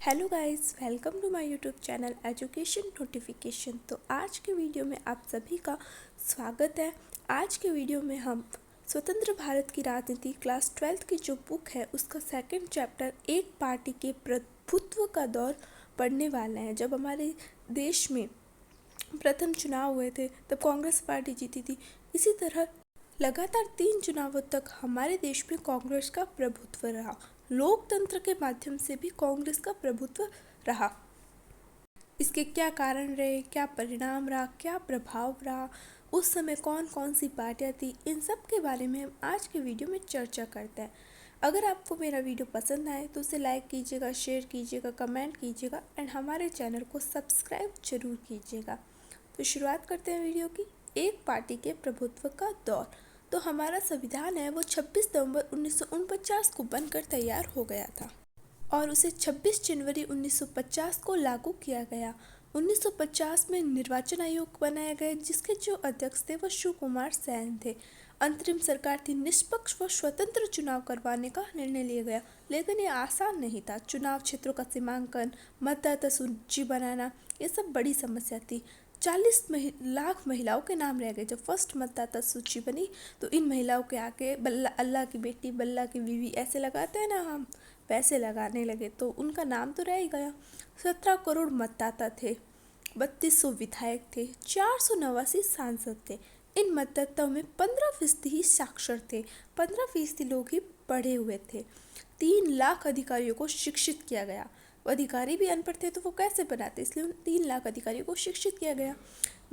Hello guys, welcome to my YouTube channel education notification. तो आज के वीडियो में आप सभी का स्वागत है। आज के वीडियो में हम स्वतंत्र भारत की राजनीति क्लास 12th की जो बुक है उसका सेकंड चैप्टर एक पार्टी के प्रभुत्व का दौर पढ़ने वाले हैं। जब हमारे देश में प्रथम चुनाव हुए थे तब कांग्रेस पार्टी जीती थी। इसी तरह लगातार 3 चुनावों तक हमारे देश में कांग्रेस का प्रभुत्व रहा। लोकतंत्र के माध्यम से भी कांग्रेस का प्रभुत्व रहा। इसके क्या कारण रहे, क्या परिणाम रहा, क्या प्रभाव रहा, उस समय कौन कौन सी पार्टियां थी, इन सब के बारे में हम आज के वीडियो में चर्चा करते हैं। अगर आपको मेरा वीडियो पसंद आए तो उसे लाइक कीजिएगा, शेयर कीजिएगा, कमेंट कीजिएगा एंड हमारे चैनल को सब्सक्राइब जरूर कीजिएगा। तो शुरुआत करते हैं वीडियो की। एक पार्टी के प्रभुत्व का दौर। तो हमारा संविधान है वो 26 नवंबर 1949 को बनकर तैयार हो गया था और उसे 26 जनवरी 1950 को लागू किया गया। 1950 में निर्वाचन आयोग बनाया गया जिसके जो अध्यक्ष थे वो शिव कुमार सेन थे। अंतरिम सरकार थी। निष्पक्ष व स्वतंत्र चुनाव करवाने का निर्णय लिया गया, लेकिन ये आसान नहीं था। चुनाव क्षेत्रों का सीमांकन, मतदाता सूची बनाना, ये सब बड़ी समस्या थी। 40 लाख महिलाओं के नाम रह गए। जब फर्स्ट मतदाता सूची बनी तो इन महिलाओं के आके बल्ला अल्लाह की बेटी, बल्ला की बीवी ऐसे लगाते हैं ना, हम वैसे लगाने लगे तो उनका नाम तो रह ही गया। 17 करोड़ मतदाता थे, 3200 विधायक थे, 489 सांसद थे। इन मतदाताओं में 15% ही साक्षर थे, 15% लोग ही पढ़े हुए थे। 3 लाख अधिकारियों को शिक्षित किया गया। अधिकारी भी अनपढ़ थे तो वो कैसे बनाते, इसलिए उन 3 लाख अधिकारियों को शिक्षित किया गया।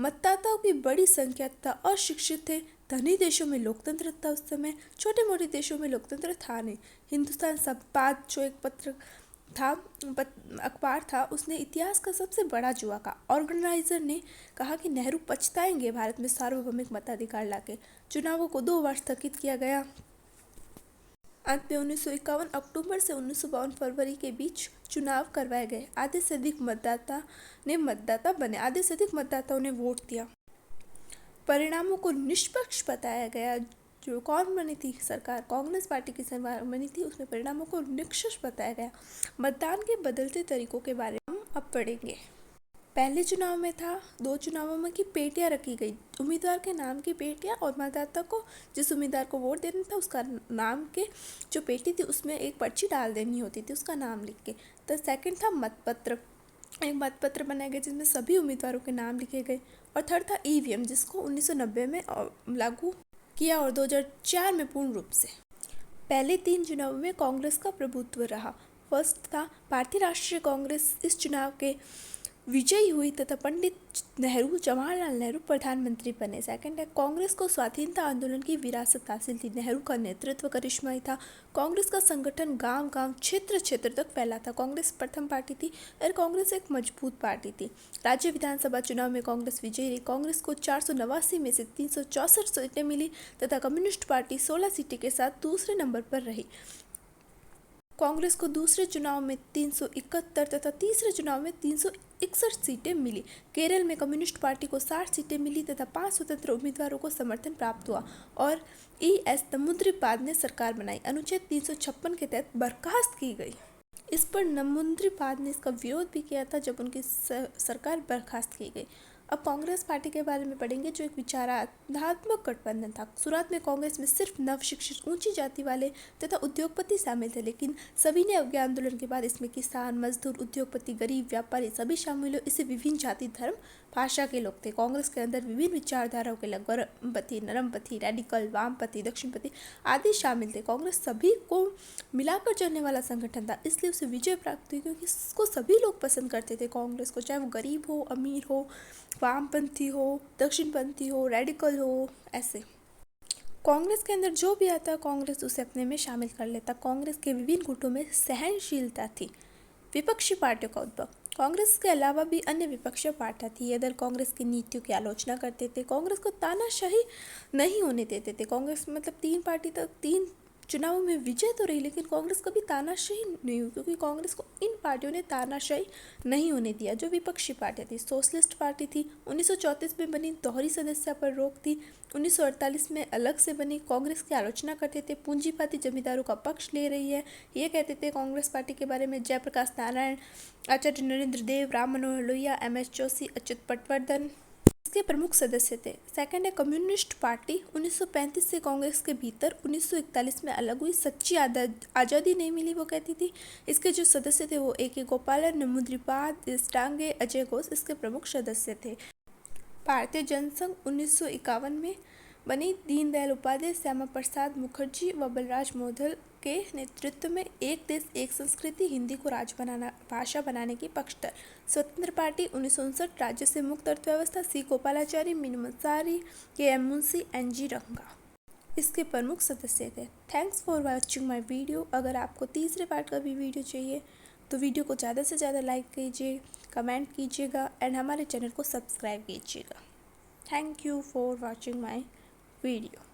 मतदाताओं की बड़ी संख्या तथा अशिक्षित थे। धनी देशों में लोकतंत्र था उस समय, छोटे मोटे देशों में लोकतंत्र था नहीं। हिंदुस्तान संवाद जो एक पत्र था, अखबार था, उसने इतिहास का सबसे बड़ा जुआ का। ऑर्गेनाइजर ने कहा कि नेहरू पछताएंगे भारत में सार्वभौमिक मताधिकार लाके। चुनावों को 2 बार स्थगित किया गया। अंत में 1951 अक्टूबर से 1952 फरवरी के बीच चुनाव करवाए गए। आधे से अधिक मतदाता बने, आधे से अधिक मतदाताओं ने वोट दिया। परिणामों को निष्पक्ष बताया गया। जो कौन बनी थी सरकार, कांग्रेस पार्टी की सरकार बनी थी, उसमें परिणामों को निष्पक्ष बताया गया। मतदान के बदलते तरीकों के बारे में हम अब पढ़ेंगे। पहले चुनाव में था 2 चुनावों में कि पेटियां रखी गई, उम्मीदवार के नाम की पेटियां, और मतदाता को जिस उम्मीदवार को वोट देना था उसका नाम के जो पेटी थी उसमें एक पर्ची डाल देनी होती थी उसका नाम लिख के। तो सेकंड था मतपत्र। एक मतपत्र बनाया गया जिसमें सभी उम्मीदवारों के नाम लिखे गए। और थर्ड था ईवीएम, जिसको 1990 में लागू किया और 2004 में पूर्ण रूप से। पहले 3 चुनावों में कांग्रेस का प्रभुत्व रहा। फर्स्ट था भारतीय राष्ट्रीय कांग्रेस इस चुनाव के विजयी हुई तथा पंडित नेहरू, जवाहरलाल नेहरू प्रधानमंत्री बने। सेकंड है कांग्रेस को स्वाधीनता आंदोलन की विरासत हासिल थी। नेहरू का नेतृत्व करिश्माई था। कांग्रेस का संगठन गांव-गांव, क्षेत्र-क्षेत्र तक फैला था। कांग्रेस प्रथम पार्टी थी और कांग्रेस एक मजबूत पार्टी थी। राज्य विधानसभा चुनाव में कांग्रेस विजयी रही। कांग्रेस को 489 में से 364 सीटें मिली तथा कम्युनिस्ट पार्टी 16 सीटें के साथ दूसरे नंबर पर रही। कांग्रेस को दूसरे चुनाव में 371 तथा तीसरे चुनाव में 361 सीटें मिली। केरल में कम्युनिस्ट पार्टी को 60 सीटें मिली तथा 5 स्वतंत्र उम्मीदवारों को समर्थन प्राप्त हुआ और ES नमूद्रिपाद ने सरकार बनाई। अनुच्छेद 356 के तहत बर्खास्त की गई। इस पर नमूद्रिपाद ने इसका विरोध भी किया था जब उनकी सरकार बर्खास्त की गई। अब कांग्रेस पार्टी के बारे में पढ़ेंगे, जो एक विचारात्मक गठबंधन था। शुरुआत में कांग्रेस में सिर्फ नवशिक्षित, ऊंची जाति वाले तथा उद्योगपति शामिल थे, लेकिन सविनय अवज्ञा आंदोलन के बाद इसमें किसान, मजदूर, उद्योगपति, गरीब, व्यापारी सभी शामिल हुए। इससे विभिन्न जाति, धर्म, भाषा के लोग थे। कांग्रेस के अंदर विभिन्न विचारधाराओं के लोग, गर्मपंथी, नरमपंथी, रेडिकल, वामपंथी, दक्षिणपंथी आदि शामिल थे। कांग्रेस सभी को मिलाकर चलने वाला संगठन था, इसलिए उसे विजय प्राप्त हुई क्योंकि इसको सभी लोग पसंद करते थे कांग्रेस को, चाहे वो गरीब हो, अमीर हो, वामपंथी हो, दक्षिणपंथी हो, रेडिकल हो। ऐसे कांग्रेस के अंदर जो भी आता कांग्रेस उसे अपने में शामिल कर लेता। कांग्रेस के विभिन्न गुटों में सहनशीलता थी। विपक्षी पार्टियों का उद्भव। कांग्रेस के अलावा भी अन्य विपक्षी पार्टियां थी। ये दल कांग्रेस की नीतियों की आलोचना करते थे, कांग्रेस को तानाशाही नहीं होने देते थे। कांग्रेस मतलब 3 चुनावों में विजय तो रही, लेकिन कांग्रेस कभी तानाशाही नहीं हुई, क्योंकि कांग्रेस को इन पार्टियों ने तानाशाही नहीं होने दिया जो विपक्षी पार्टियां थी। सोशलिस्ट पार्टी थी, 1934 में बनी, दोहरी सदस्यता पर रोक थी, 1948 में अलग से बनी। कांग्रेस की आलोचना करते थे, पूंजीवादी जमींदारों का पक्ष ले रही है, ये कहते थे कांग्रेस पार्टी के बारे में जयप्रकाश नारायण, आचार्य नरेंद्र देव, राम मनोहर लोहिया, MS जोशी, अच्युत पटवर्धन इसके प्रमुख सदस्य थे। सेकंड है कम्युनिस्ट पार्टी, 1935 से कांग्रेस के भीतर 1941 में अलग हुई, सच्ची आज़ादी नहीं मिली वो कहती थी। इसके जो सदस्य थे वो AK गोपालन, नमूद्रिपाद, देशटांगे, अजय घोष इसके प्रमुख सदस्य थे। भारतीय जनसंघ 1951 में बनी, दीनदयाल उपाध्याय, श्यामा प्रसाद मुखर्जी व बलराज मोहदल के नेतृत्व में एक देश एक संस्कृति, हिंदी को भाषा बनाने की पक्षधर। स्वतंत्र पार्टी 1959, राज्य से मुक्त अर्थव्यवस्था, C Gopalachari, Meenu मंसारी, KM Munshi, NG रंगा इसके प्रमुख सदस्य थे। Thanks for watching my video. अगर आपको तीसरे पार्ट का भी वीडियो चाहिए तो वीडियो को ज़्यादा से ज़्यादा लाइक कीजिए, कमेंट कीजिएगा एंड हमारे चैनल को सब्सक्राइब कीजिएगा। Thank you for watching my video.